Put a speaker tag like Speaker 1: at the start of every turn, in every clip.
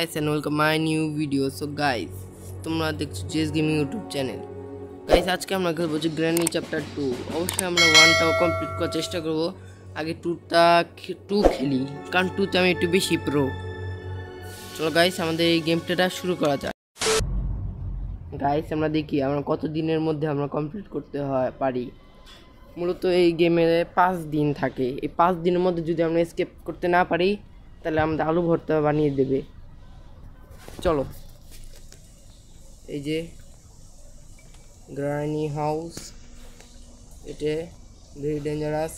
Speaker 1: Guys and welcome my new video. So guys, তোমরা দেখছো Jess gaming YouTube channel. Guys আজকে আমরা খেলবো যে গ্র্যানি চ্যাপ্টার 2। অবশ্যই আমরা 1টাও কমপ্লিট করার চেষ্টা করব। আগে 2 খেলি, কারণ 2তে আমি একটু বেশি প্রো। চলো গাইস আমাদের এই গেমটা শুরু করা যাক। গাইস আমরা দেখি আমরা কত দিনের মধ্যে আমরা কমপ্লিট করতে পারি। মূলত এই গেমে 5 দিন থাকে। এই 5 দিনের মধ্যে যদি আমরা এসকেপ করতে না পারি তাহলে আমাদের আলু ভর্তা বানিয়ে দেবে। চলো, এই যে গ্রানি হাউস, এটা ভেরি ডেঞ্জারাস।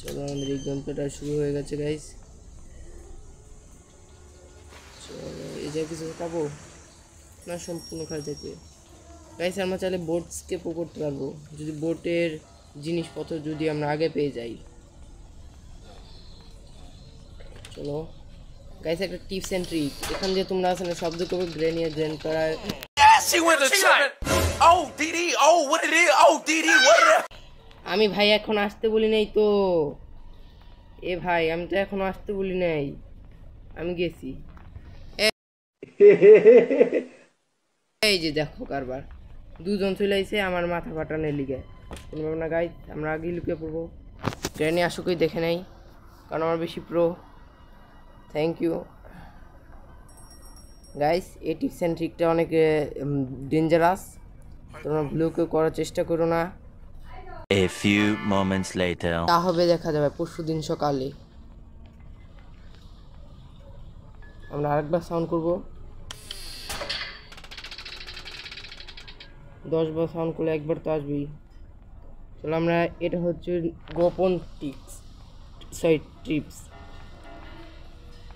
Speaker 1: চলো আমাদের এই গেমটা শুরু হয়ে গেছে গাইস। চলো এই যে কিছু পাবো না, সম্পূর্ণ খালি থেকে গাইস আমরা চাইলে বোট স্কেপও করতে পারবো যদি বোটের জিনিসপত্র যদি আমরা আগে পেয়ে যাই। চলো গাইস একটা টিপস এন্ড ট্রিক, এখান দিয়ে তোমরা আসলে শব্দ করবে গ্রেনি আর গ্র্যান্ড করার। আমি ভাই এখন আসতে বলি নাই তো, এ ভাই আমি তো এখনো আসতে বলি নাই, আমি গেছি। এই যে দেখো কারবার, দুজন চলে আইছে আমার মাথা ফাটানোর লিগে। না গাইস আমরা আগেই লুকিয়ে পড়বো, গ্র্যানি আসুকই দেখে নাই, কারণ আমার বেশি প্রো। থ্যাংক ইউ গাইস, এই টিপস অ্যান্ড ট্রিকটা অনেক ডেঞ্জারাস, তোমরা ভুলেও কেউ করার চেষ্টা করো না।
Speaker 2: A few moments later.
Speaker 1: তা হবে দেখা যাবে পরশুদিন সকালে। আমরা আরেকবার সাউন্ড করব, 10 বার সাউন্ড করলে একবার তো আসবেই। চলো আমরা, এটা হচ্ছে গোপন টিপস।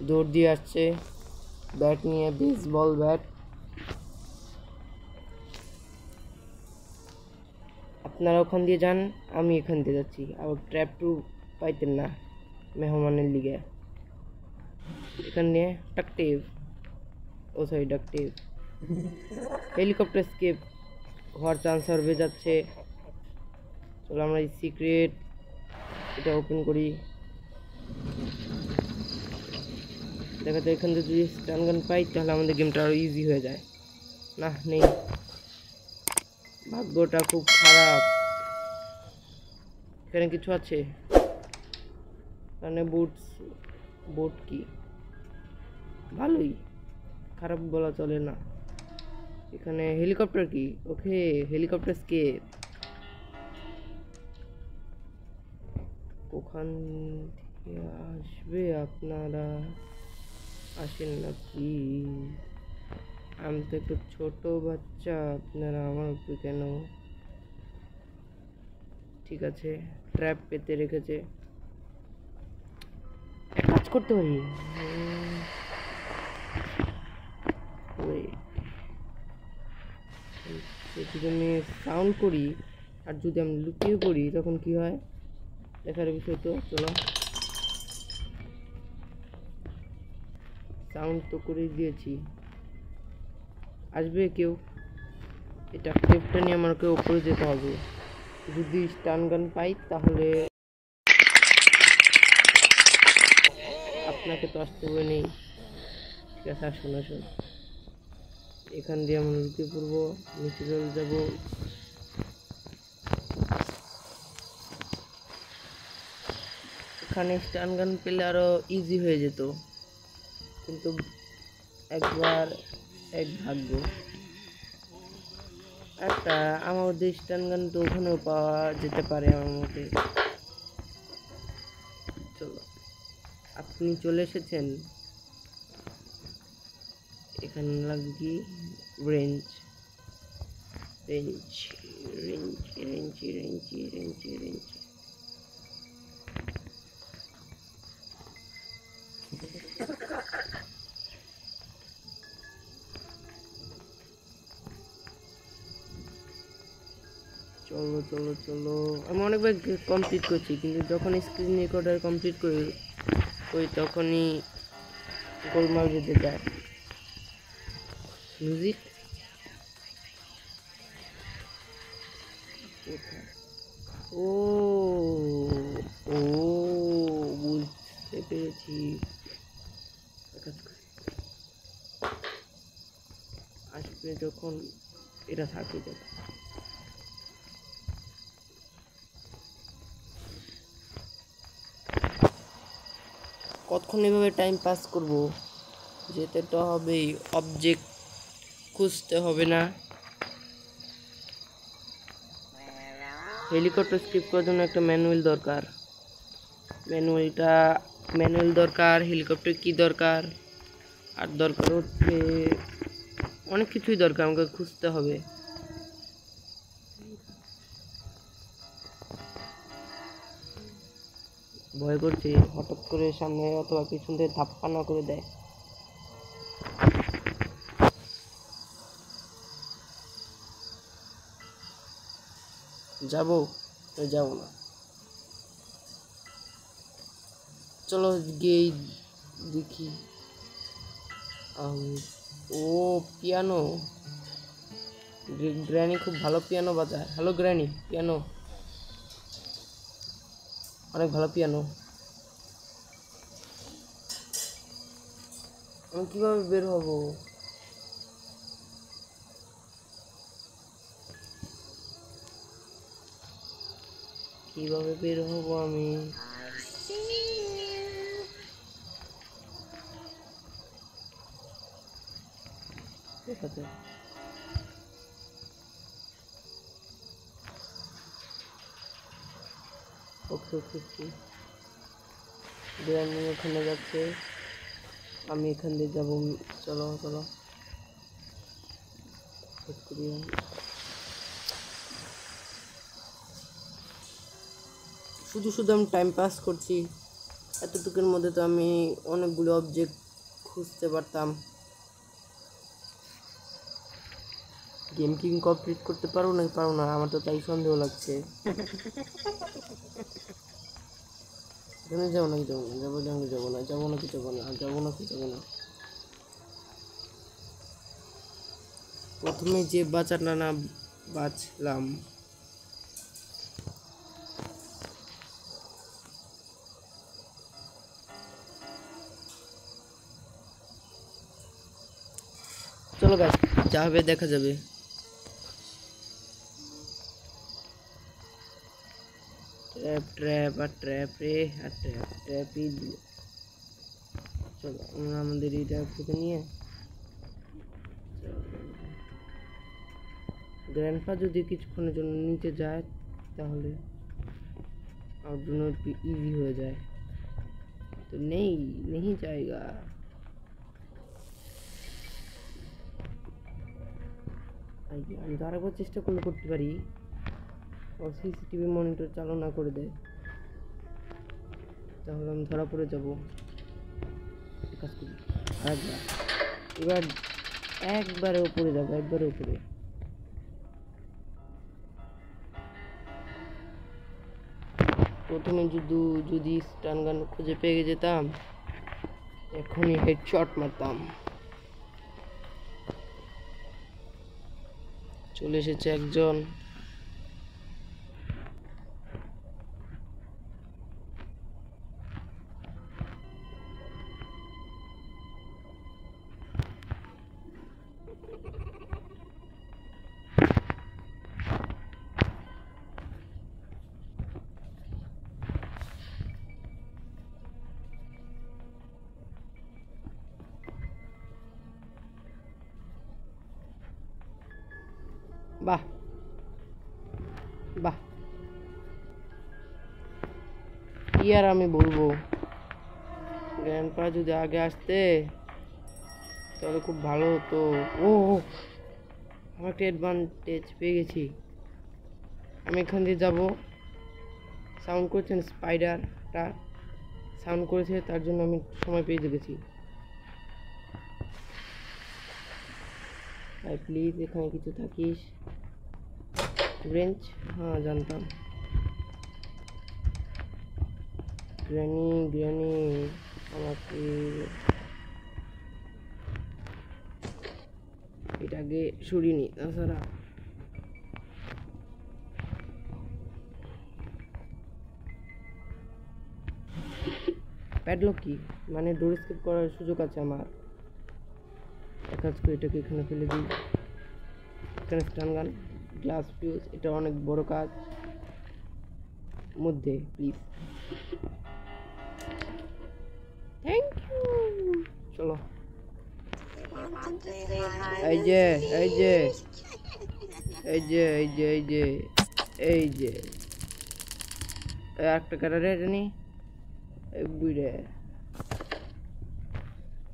Speaker 1: দৌড় দিয়ে আসছে ব্যাট নিয়ে, বেসবল ব্যাট। আপনারা ওখান দিয়ে যান, আমি এখান দিয়ে যাচ্ছি। আবার ট্র্যাপ টু পাইতেন না মেহমানের লিগে। এখানে ডাকটিভ হেলিকপ্টার স্কেপ হওয়ার চান্স হবে যাচ্ছে। চলো আমরা এই সিক্রেট এটা ওপেন করি। দেখা যায় এখান থেকে যদি স্টান গান পাই তাহলে আমাদের গেমটা আরো ইজি হয়ে যায়। না নেই, ভাগ্যটা খুব খারাপ। এখানে কিছু আছে, এখানে বোট কি ভালোই, খারাপ বলা চলে না। এখানে হেলিকপ্টার কি, ওকে হেলিকপ্টার স্কেপ। ওখান থেকে আসবে, আপনারা আসেন নাকি? আমি তো একটু ছোট বাচ্চা, আপনারা আমার উপরে কেন? ঠিক আছে, ট্র্যাপ পেতে রেখেছে, এক কাজ করতে পারি। যদি আমি সাউন্ড করি আর যদি আমি লুকিয়ে পড়ি তখন কি হয় দেখার বিষয় তো। চলো সাউন্ড তো করে দিয়েছি, আসবে কেউ? এটা ক্লিপটা নিয়ে আমাকে উপরে যেতে হবে, যদি স্টান গান পাই তাহলে আপনাকে তো আসতে হবে নেই। ঠিক আছে আসুন, এখান দিয়ে আমরা লুকিয়ে পড়বো, নিচে চলে যাব। এখানে স্টান গান পেলে আরো ইজি হয়ে যেত, কিন্তু একবার এক ভাগ্য। একটা আমার মধ্যে স্টান গান তো ওখানেও পাওয়া যেতে পারে আমার মতে। চলো আপনি চলে এসেছেন, এখানে লাগবে কি রেঞ্জ। চলো আমি অনেকবার কমপ্লিট করছি, কিন্তু যখন স্ক্রিন রেকর্ডার কমপ্লিট করি তখনই গোলমাল বেঁধে যায়। মিউজিক ও বুঝতে পেরেছি, আসবে যখন এটা থাকে যাবে। কতক্ষণ এভাবে টাইম পাস করব, যেতে তো হবেই, অবজেক্ট খুঁজতে হবে না। হেলিকপ্টার স্ক্রিপ্ট করার জন্য একটা ম্যানুয়াল দরকার, ম্যানুয়াল দরকার, হেলিকপ্টার কি দরকার, আর দরকার হচ্ছে অনেক কিছুই দরকার, আমাকে খুঁজতে হবে। ভয় করছে হঠাৎ করে সামনে অথবা পিছন থেকে ধাপ্পা না করে দেয়। যাবো যাবো না, চলো গিয়ে দেখি। ও পিয়ানো, গ্র্যানি খুব ভালো পিয়ানো বাজায়। হ্যালো গ্র্যানি, পিয়ানো অনেক ভালো পিয়ানো। আমি কিভাবে বের হব? কিভাবে বের হব আমি? দেখা যায়। ওকে ওকে ওকে, গ্র্যানি ওখানে যাচ্ছে, আমি এখান দিয়ে যাবো। চলো চলো শুধু শুধু আমি টাইম পাস করছি। এতটুকুর মধ্যে তো আমি অনেকগুলো অবজেক্ট খুঁজতে পারতাম। গেম কি কমপ্লিট করতে পারবো না আমার তো তাই সন্দেহ লাগছে। এখানে যাবো নাকি যাবো না, যাবো নাকি যাবো না, যাবো নাকি যাবো না, যাবো নাকি যাবো না। প্রথমে যে বাঁচাটা না বাঁচলাম, চলো গাছ যা হবে দেখা যাবে। ট্র্যাপ ট্র্যাপ আর ট্র্যাপ রে, আর ট্র্যাপ ট্র্যাপই দিল। চলো আমরা আমাদের এইটা থেকে নিয়ে, গ্র্যান্ডপা যদি কিছুক্ষণের জন্য নিচে যায় তাহলে আমার জন্য একটু ইজি হয়ে যায়। তো নেই নেই জায়গা। আমি তো আরেকবার চেষ্টা করলে করতে পারি, আর সিসিটিভি মনিটর চালু না করে দেয় তাহলে আমি ধরা পড়ে যাবো। কাজ করি আরেকবার, এবার একবারে উপরে যাবো, একবারে উপরে। প্রথমে যদি স্টান গান খুঁজে পেয়ে যেতাম এখনই হেডশট মারতাম। চলে এসেছে একজন। বাহ বাহ, কি আর আমি বলবো, গ্র্যান্ডপা যদি আগে আসতে তাহলে খুব ভালো হতো। ও আমার একটা অ্যাডভান্টেজ পেয়ে গেছি, আমি এখান দিয়ে যাবো। সাউন্ড করছেন, স্পাইডারটা সাউন্ড করেছে, তার জন্য আমি সময় পেয়ে গেছি। ভাই প্লিজ এখানে কিছু থাকিস। রেঞ্জ, হ্যাঁ জানতাম। গ্র্যানি গ্র্যানি আমাকে এটা আগে সরিয়ে তাছাড়া প্যাডলক কি মানে ডোর স্কিপ করার সুযোগ আছে আমার। এক কাজ করে এটাকে এখানে ফেলে দিই। এখানে স্টান গান, গ্লাস ফিউজ, এটা অনেক বড় কাজ মধ্যে প্লিজ। Thank you. চলো এই যে এই যে এই যে এই যে এই যে এই যে একটা কাটারে এটা নি बुढ़े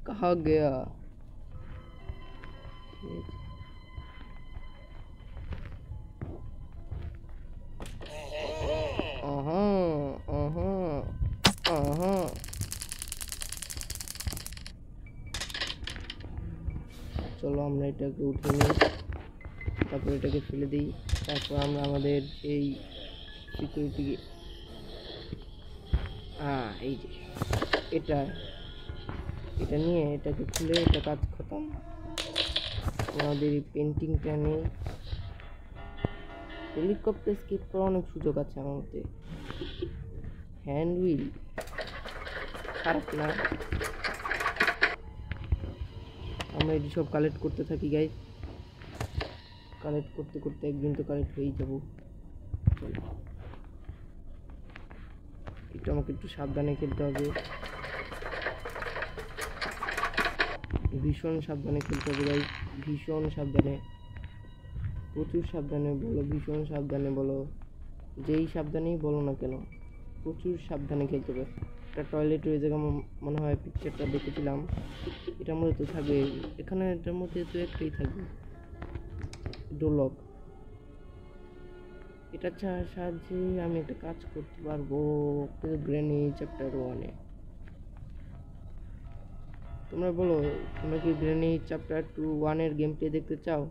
Speaker 1: कहाँ गया? চলো আমরা এটাকে উঠে নিই, তারপর এটাকে ফেলে দিই। তারপর আমরা আমাদের এই সিকিউরিটি এই যে এটা নিয়ে এটাকে খুলে এটা কাজ খতম। আমাদের এই পেন্টিংটা নেই। হেলিকপ্টার স্কিপ করার অনেক সুযোগ আছে আমার মধ্যে। হ্যান্ড হুইল খারাপ না। আমরা এটি সব কালেক্ট করতে থাকি গাইস। কালেক্ট করতে করতে একদিন তো কালেক্ট হয়েই যাবো। চলো একটু আমাকে একটু সাবধানে খেলতে হবে, ভীষণ সাবধানে খেলতে হবে গাইস, ভীষণ সাবধানে, প্রচুর সাবধানে বলো, ভীষণ সাবধানে বলো, যেই সাবধানেই বলো না কেন প্রচুর সাবধানে খেলতে হবে। একটা টয়লেট ওই জায়গায় মনে হয় পিকচারটা দেখেছিলাম, এটার মধ্যে তো থাকবে, এখানে এটার মধ্যে তো একটাই থাকবে ডোলক। এটা সাহায্যে আমি একটা কাজ করতে পারবো গ্রেনি চ্যাপ্টার 1-এ। তোমরা বলো তোমরা কি গ্রেনি চ্যাপ্টার 1-এর গেম প্লে দেখতে চাও?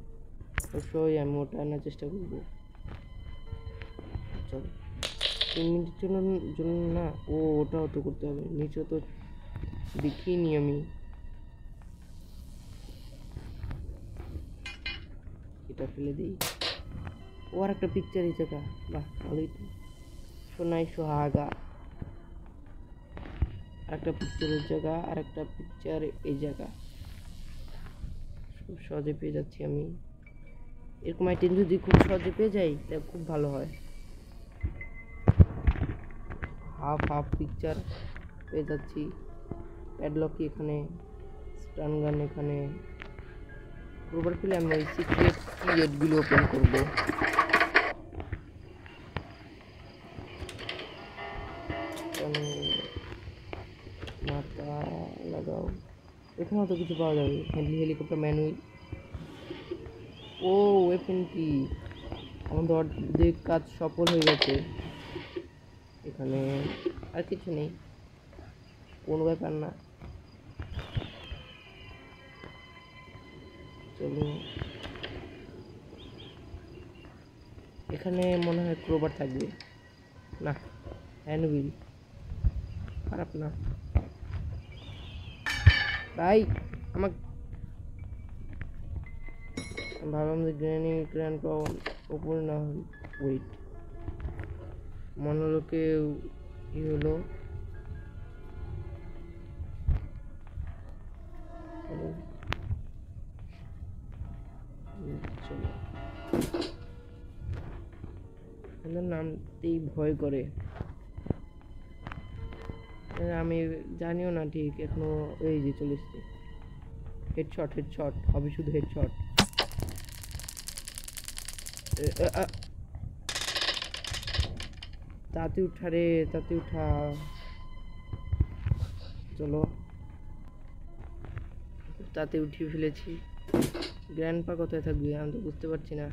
Speaker 1: অবশ্যই আমি ওটা আনার চেষ্টা করবো। চলো 3 মিনিটের জন্য না, ওটাও তো করতে হবে, নিচে তো দেখিনি আমি। এটা ফেলে দিই। ও আর একটা পিকচার এই জায়গা, বাহ ভালোই তো, সোনাই সোহাগা। আর একটা পিকচারের জায়গা, আর একটা পিকচার এই জায়গা, খুব সহজে পেয়ে যাচ্ছি আমি। এরকম আইটেম যদি খুব সহজে পেয়ে যাই তাহলে খুব ভালো হয়। হাফ পিকচার পেয়ে যাচ্ছি। প্যাডলক এখানে, স্টান গান এখানে। প্রোবার পেলে আমি ওই সিক্রেট কিগুলো ওপেন করব। মাথা লাগাও, এখানেও তো কিছু পাওয়া যাবে। হেলিকপ্টার ম্যানুয়াল, ওয়েপেনটি আমাদের অর্ধেক কাজ সফল হয়ে গেছে। এখানে আর কিছু নেই, কোনো ব্যাপার না। চলো এখানে মনে হয় ক্রোবার থাকবে না, হ্যান্ড হুইল খারাপ না ভাই। আমার ভাবলাম যে গ্র্যান্ড পাওয়ার ওপরে না, ওয়েট মনোলোকে কি হলো? চলো নামতেই ভয় করে, আমি জানিও না ঠিক এখনো। এই যে চলে এসছে, হেডশট হবে, শুধু হেডশট। তাতে উঠা রে, তাতে উঠা। চলো তাতে উঠিয়ে ফেলেছি। গ্র্যান্ডপা কোথায় থাকবে আমি তো বুঝতে পারছি না।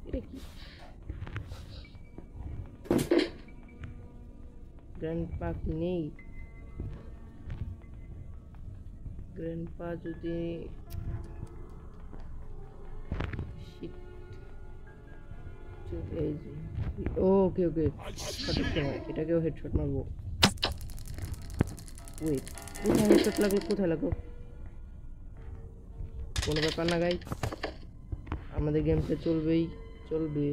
Speaker 1: এটা কি গ্র্যান্ডপা কি নেই? গ্র্যান্ডপা যদি ওকে সঠিক সময় এটাকেও হেডশট মারবো। ওয়েট, কোথায় হেডশট লাগলো, কোথায় লাগলো? কোনো ব্যাপার না গাইস, আমাদের গেমটা চলবে।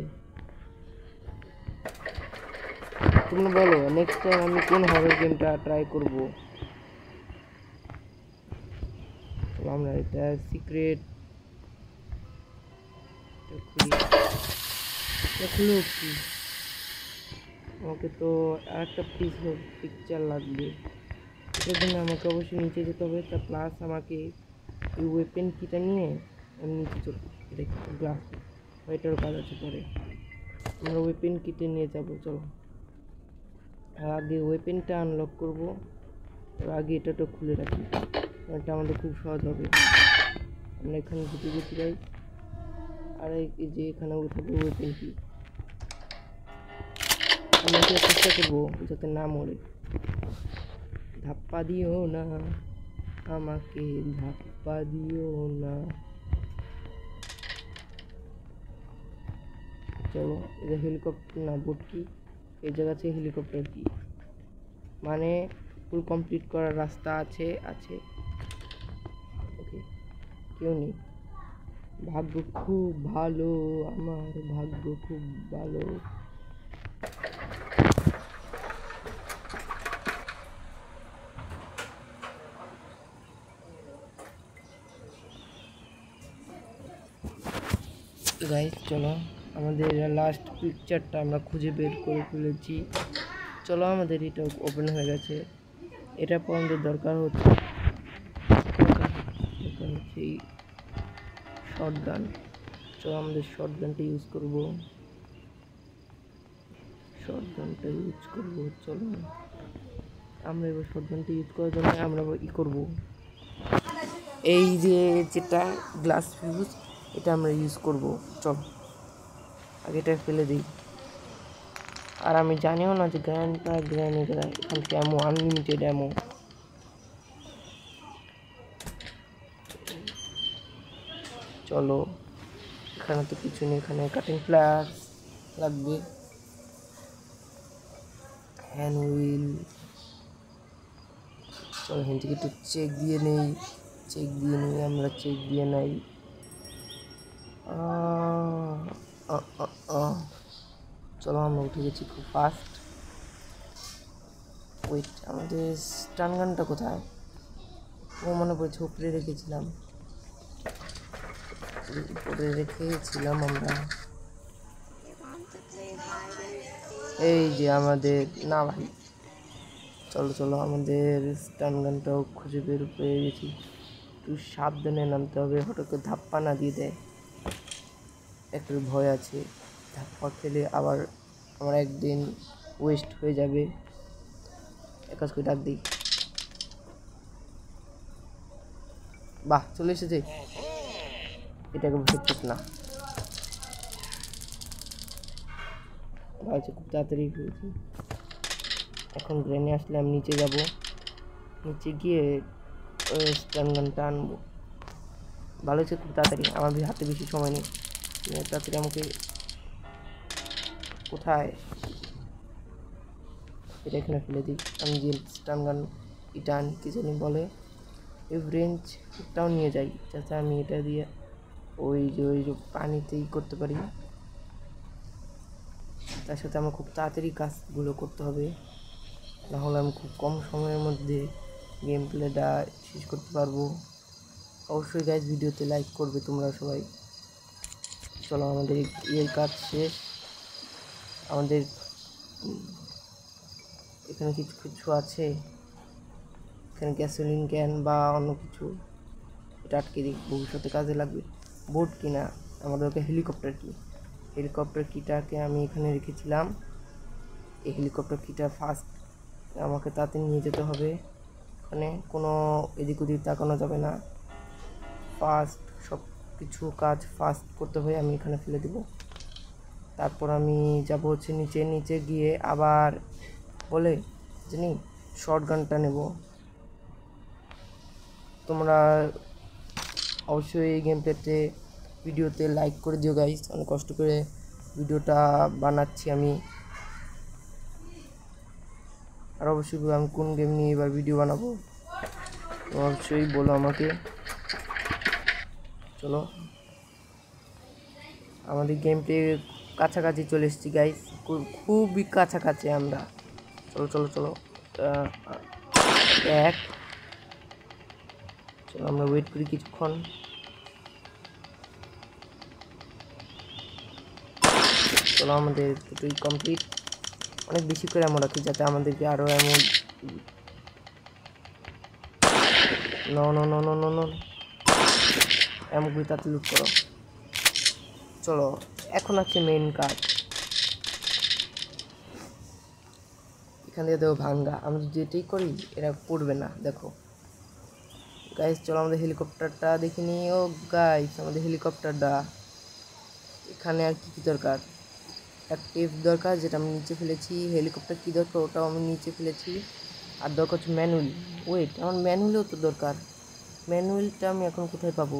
Speaker 1: তোমরা বলো নেক্সট টাইম আমি কোন হরর গেমটা ট্রাই করব। আমরা এটা সিক্রেট খুলো কি, আমাকে তো আরেকটা পিকচার লাগবে। এটার জন্য আমাকে অবশ্যই নিচে যেতে হবে, তা প্লাস আমাকে এই ওয়েপেন কিটা নিয়ে আমি নিচে চলে, এটা গ্লাস এটারও কাজ আছে পরে, আমরা ওয়েপেন কিটে নিয়ে যাব। চলো আগে ওয়েপেনটা আনলক করব, আর আগে এটা তো খুলে রাখি, এটা আমাদের খুব সহজ হবে। আমরা এখানে ঢুকে গেছি গাইস, আর এই যে এখানে থাকবে ওয়েপেন কি, আমরা চেষ্টা করবো যাতে না মরে। ধাপ্পা দিও না আমাকে, ধাপ্পা দিও না। চলো এটা হেলিকপ্টার না, বোট কি, এই জায়গা আছে হেলিকপ্টার কি, মানে ফুল কমপ্লিট করার রাস্তা আছে। ওকে, কেউ নেই, ভাগ্য খুব ভালো, আমার ভাগ্য খুব ভালো। গাইস চলো, আমাদের লাস্ট পিকচারটা আমরা খুঁজে বের করে ফেলেছি। চলো আমাদের এটা ওপেন হয়ে গেছে। এটা পর্যন্ত দরকার হচ্ছে এই শর্ট গান। চলো আমাদের শর্ট গানটা ইউজ করবো, চলো আমরা এবার শর্ট গানটা ইউজ করার জন্য আমরা করবো এই যে যেটা গ্লাস ফিউজ, এটা আমরা ইউজ করব। চল আগে এটা ফেলে দিই। আর আমি জানিও না যে গ্র্যানেড এখান থেকে অ্যামো, আনলিমিটেড অ্যামো। চলো এখানে তো কিছু নেই, এখানে কাটিং প্লাস লাগবে, হ্যান্ড হুইল। চলো এখান থেকে একটু চেক দিয়ে নেই, আমরা চেক দিয়ে নেই। চলো আমরা উঠে গেছি খুব ফাস্ট। ওয়েট, আমাদের স্টান গানটা কোথায়? ও মনে পড়ছে, উপরে রেখেছিলাম আমরা। এই যে আমাদের, না ভাই চলো আমাদের স্টান গানটাও খুঁজে বের পেয়ে গেছি। একটু সাবধানে নামতে হবে, হঠাৎ করে ধাপ্পা না দিয়ে দেয়, একটু ভয় আছে। ধাপ্পা খেলে আবার আমার একদিন ওয়েস্ট হয়ে যাবে। এক কাজ করে ডাক দিই, বাহ চলে এসেছে। এটাকে ভেতর না ভাইছে, খুব তাড়াতাড়ি হয়েছে। এখন গ্রেনে আসলে আমি নিচে যাব, নিচে গিয়ে স্টান গানটা আনবো। ভালো হচ্ছে, খুব তাড়াতাড়ি, আমার হাতে বেশি সময় নেই। তাড়াতাড়ি আমাকে, কোথায় এটা, এখানে ফেলে দিই। আমি যে স্টান গান ইটান কি জানি বলে, এই রেঞ্জটাও নিয়ে যাই, যাতে আমি এটা দিয়ে ওই যে পানিতেই করতে পারি। তার সাথে আমার খুব তাড়াতাড়ি কাজগুলো করতে হবে, নাহলে আমি খুব কম সময়ের মধ্যে গেম প্লেটা শেষ করতে পারবো। অবশ্যই গাইজ ভিডিওতে লাইক করবে তোমরা সবাই। চলো আমাদের এই কাজ শেষ। আমাদের এখানে কিছু আছে, এখানে গ্যাসোলিন ক্যান বা অন্য কিছু, এটা আটকে দিই, ভবিষ্যতে কাজে লাগবে। বোট কিনা, আমাদের ওকে হেলিকপ্টার কিটাকে আমি এখানে রেখেছিলাম। এই হেলিকপ্টার কিটা ফার্স্ট আমাকে তাতে নিয়ে যেতে হবে, ওখানে কোনো এদিক ওদিক তাকানো যাবে না, ফার্স্ট সব কিছু কাজ ফার্স্ট করতে হয়। আমি এখানে ফেলে দেব, তারপর আমি যাব হচ্ছে নিচে গিয়ে আবার বলে জানি শর্ট গানটা নেব। তোমরা অবশ্যই এই গেম প্লেতে ভিডিওতে লাইক করে দিও গাইস, অনেক কষ্ট করে ভিডিওটা বানাচ্ছি আমি। আর অবশ্যই আমি কোন গেম নিয়ে এবার ভিডিও বানাবো অবশ্যই বলো আমাকে। চলো আমাদের গেম প্লে কাছাকাছি চলে এসেছি গাইস, খুবই কাছাকাছি আমরা। চলো এক, চলো আমরা ওয়েট করি কিছুক্ষণ। চলো আমাদের দুটোই কমপ্লিট। অনেক বেশি করে এমন রাখি যাতে আমাদেরকে আরও এমন এমনগুলি তাতে লুট করো। চলো এখন আছে মেইন কাজ। এখান থেকে দেখো ভাঙ্গা, আমি যেটাই করি এরা পড়বে না। দেখো গাইস চলো আমাদের হেলিকপ্টারটা দেখিনি। ও গাইস আমাদের হেলিকপ্টারটা এখানে আর কি দরকার, একটা টেপ দরকার যেটা আমি নিচে ফেলেছি। হেলিকপ্টার কী দরকার ওটাও আমি নিচে ফেলেছি। আর দরকার হচ্ছে ম্যানুয়াল। ওয়েট, আমার ম্যানুয়ালও তো দরকার। ম্যানুয়ালটা আমি এখন কোথায় পাবো?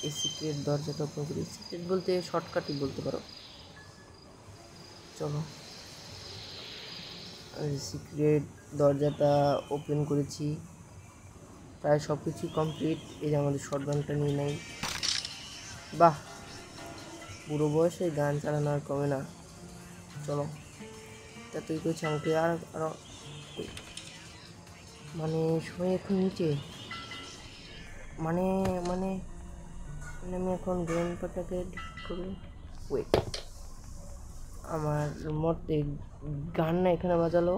Speaker 1: এই সিক্রেট দরজাটা ওপেন করি। সিক্রেট বলতে শর্টকাটই বলতে পারো। চলো সিক্রেট দরজাটা ওপেন করেছি, প্রায় সব কিছুই কমপ্লিট। এই যে আমাদের শটগানটা নিয়ে নেই। বাহ, বুড়ো বয়সে গান চালানো আর কমে না। চলো তা তুই করছি আমাকে আর আরো মানে সবাই এখন নিচে মানে মানে মানে আমি এখন গ্রেনপাটাকে করি। ওয়েট, আমার মতে গান না এখানে বাজালো।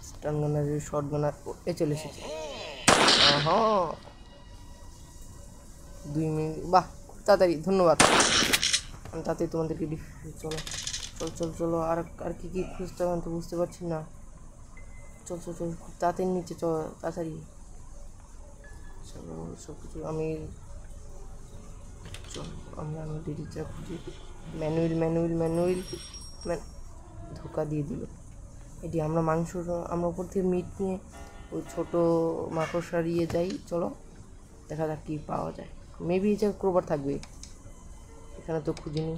Speaker 1: স্টান গানার শর্ট গানার এ চলে এসেছে। হ্যাঁ 2 মিনিট, বাহ খুব তাড়াতাড়ি, ধন্যবাদ। আমি তাড়াতাড়ি তোমাদেরকে চলো চল চল চলো আর আর কি কি খুঁজতে হবে আমি তো বুঝতে পারছি না। চল চল চল খুব তাড়াতাড়ি নিচে চল তাড়াতাড়ি। চলো সব কিছু আমি চল আমরা আমাদের রিচার্জ খুঁজি। ম্যানুয়াল ধোকা দিয়ে দিল এটি। আমরা মাংস, আমরা উপর থেকে মিট নিয়ে ওই ছোটো মাকড়সা দিয়ে যাই। চলো দেখা যাক কী পাওয়া যায়। মেবি এই জায়গায় ক্রোবার থাকবে, এখানে তো খুঁজিনি।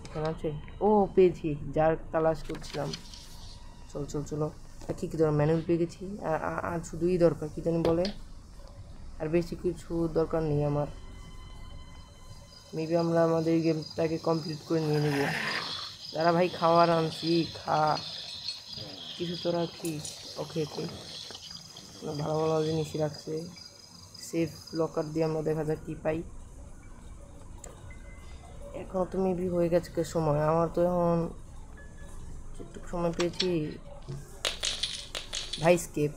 Speaker 1: এখানে আছে, ও পেয়েছি, যার তালাশ করছিলাম। চল চল চলো কী কী দরকার? ম্যানুয়াল পেয়ে গেছি। আর শুধুই দরকার কী জানি বলে, আর বেশি কিছু দরকার নেই আমার। মেবি আমরা আমাদের গেমটাকে কমপ্লিট করে নিয়ে নেব। যারা ভাই খাওয়ার আনছি, খা কিছু তো রাখিস। ওকে ওকে, ভালো ভালো জিনিসই রাখছে। সেফ লকার দিয়ে আমরা দেখা যাক কী পাই। এখন তো মেবি হয়ে গেছে সময়, আমার তো এখন একটু সময় পেয়েছি। ভাই স্কেপ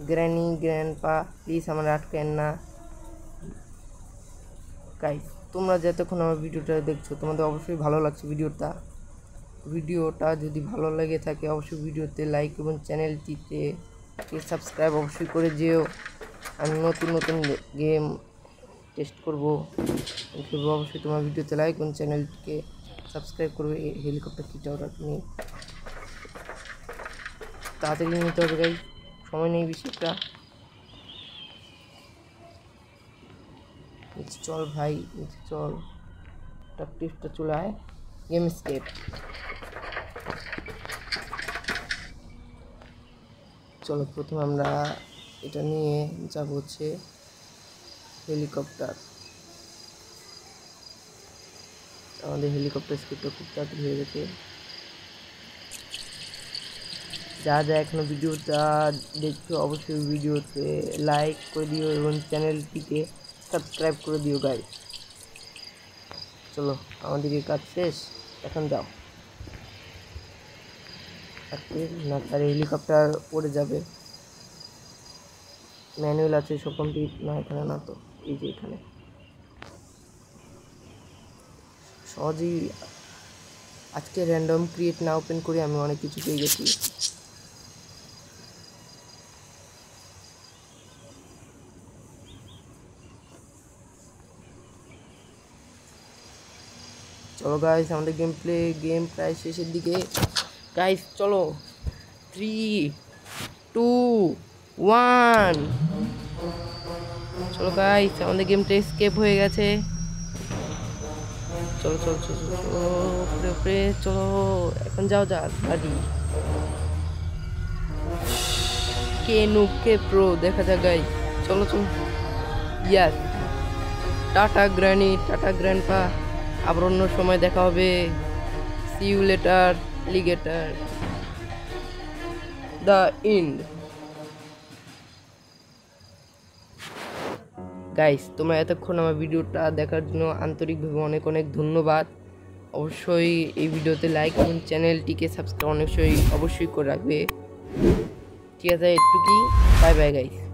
Speaker 1: গ্র্যানি গ্র্যান্ডপা প্লিজ আমার আটকেন না। গাইস তোমরা যতক্ষণ আমার ভিডিওটা দেখছো তোমাদের অবশ্যই ভালো লাগছে ভিডিওটা যদি ভালো লেগে থাকে অবশ্যই ভিডিওতে লাইক এবং চ্যানেলটিতে সাবস্ক্রাইব অবশ্যই করে যেও। আমি নতুন নতুন গেম টেস্ট করবো, অবশ্যই তোমার ভিডিওতে লাইক এবং চ্যানেলটিকে সাবস্ক্রাইব করবে। হেলিকপ্টার কিটাও রাখনি, তাড়াতাড়ি নিতে হবে গাইস, সময় নেই বেশি একটা। চল ভাই চল, টিপটা চলে আয়। গেম স্কেপ চলো, প্রথমে আমরা এটা নিয়ে যাব হচ্ছে হেলিকপ্টার। আমাদের হেলিকপ্টার স্কেপটা খুব তাড়াতাড়ি হয়ে গেছে। যা যা এখনো ভিডিওটা দেখছো অবশ্যই ভিডিওতে লাইক করে দিও এবং চ্যানেলটিকে সাবস্ক্রাইব করে দিও গাইস। চলো আমাদের কাজ শেষ, এখন যাও। না তার হেলিকপ্টার উড়ে যাবে। ম্যানুয়াল আছে সব কমপ্লিট না, এখানে না তো, এই যে এখানে সহজেই আজকে র্যান্ডম ক্রিয়েট না ওপেন করে আমি অনেক কিছু পেয়ে গেছি। চলো গাইস আমাদের গেম প্রায় শেষের দিকে। গাইস চলো 3, 2, 1 চলো গাইস আমাদের গেমটা এসকেপ হয়ে গেছে। চলো চলো চলো চলো উপরে উপরে চলো, এখন যাও যা গাড়ি। কে নুব কে প্রো দেখা যাক গাইস। চলো চলো, yes tata granny tata grandpa, আবার অন্য সময় দেখা হবে। See you later alligator. The end. Guys, তোমরা এতক্ষণ আমার ভিডিওটা দেখার জন্য আন্তরিকভাবে অনেক অনেক ধন্যবাদ। অবশ্যই এই ভিডিওতে লাইক এবং চ্যানেলটিকে সাবস্ক্রাইব অবশ্যই করে রাখবে। ঠিক আছে, একটু কি, বাই বাই গাইস।